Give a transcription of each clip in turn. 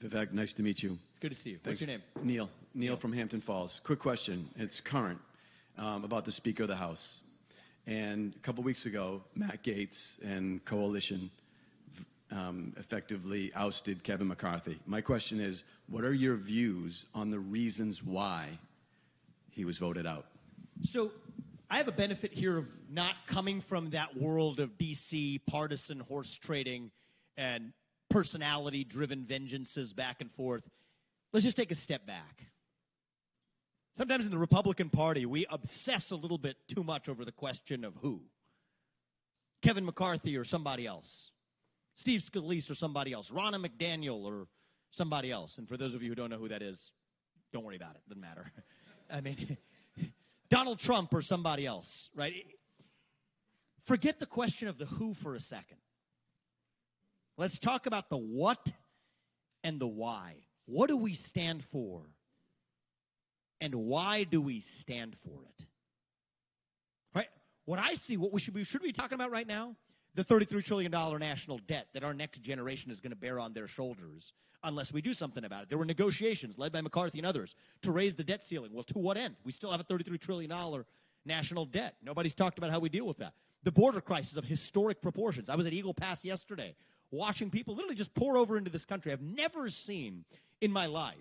Vivek, nice to meet you. It's good to see you. Thanks. What's your name? Neil from Hampton Falls. Quick question. It's current about the Speaker of the House. And a couple weeks ago, Matt Gaetz and coalition effectively ousted Kevin McCarthy. My question is, what are your views on the reasons why he was voted out? So I have a benefit here of not coming from that world of D.C. partisan horse trading and personality-driven vengeances back and forth. Let's just take a step back. Sometimes in the Republican Party, we obsess a little bit too much over the question of who. Kevin McCarthy or somebody else. Steve Scalise or somebody else. Ronna McDaniel or somebody else. And for those of you who don't know who that is, don't worry about it. Doesn't matter. I mean, Donald Trump or somebody else, right? Forget the question of the who for a second. Let's talk about the what and the why. What do we stand for? And why do we stand for it? Right? What I see, what we should be talking about right now, the $33 trillion national debt that our next generation is going to bear on their shoulders unless we do something about it. There were negotiations led by McCarthy and others to raise the debt ceiling. Well, to what end? We still have a $33 trillion national debt. Nobody's talked about how we deal with that. The border crisis of historic proportions. I was at Eagle Pass yesterday watching people literally just pour over into this country. I've never seen in my life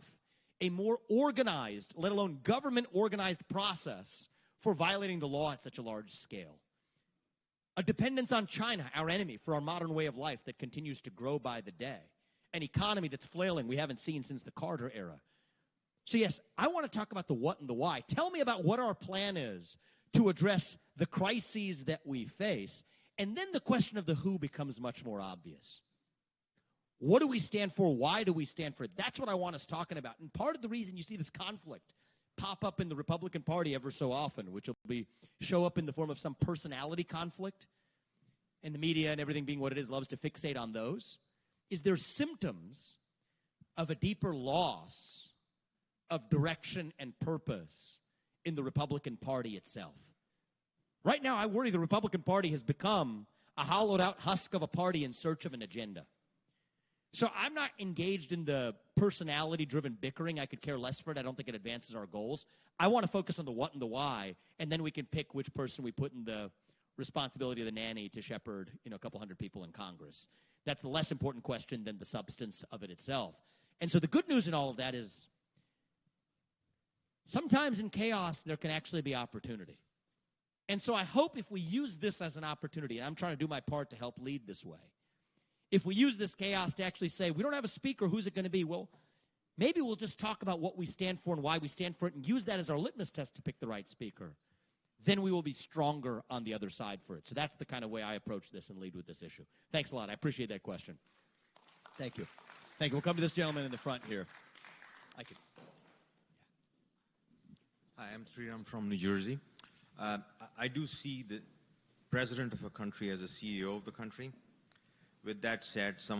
a more organized, let alone government-organized process for violating the law at such a large scale. A dependence on China, our enemy, for our modern way of life that continues to grow by the day. An economy that's flailing we haven't seen since the Carter era. So yes, I want to talk about the what and the why. Tell me about what our plan is to address the crises that we face. And then the question of the who becomes much more obvious. What do we stand for? Why do we stand for it? That's what I want us talking about. And part of the reason you see this conflict pop up in the Republican Party ever so often, which will show up in the form of some personality conflict, and the media and everything being what it is loves to fixate on those, is there symptoms of a deeper loss of direction and purpose in the Republican Party itself. Right now, I worry the Republican Party has become a hollowed-out husk of a party in search of an agenda. So I'm not engaged in the personality-driven bickering. I could care less for it. I don't think it advances our goals. I want to focus on the what and the why, and then we can pick which person we put in the responsibility of the nanny to shepherd, a couple hundred people in Congress. That's the less important question than the substance of it itself. And so the good news in all of that is sometimes in chaos there can actually be opportunity. And so I hope if we use this as an opportunity, and I'm trying to do my part to help lead this way, if we use this chaos to actually say, we don't have a speaker, who's it going to be? Well, maybe we'll just talk about what we stand for and why we stand for it and use that as our litmus test to pick the right speaker. Then we will be stronger on the other side for it. So that's the kind of way I approach this and lead with this issue. Thanks a lot. I appreciate that question. Thank you. Thank you. We'll come to this gentleman in the front here. Thank you. Hi, I'm Sriram from New Jersey. I do see the president of a country as a CEO of the country. With that said, some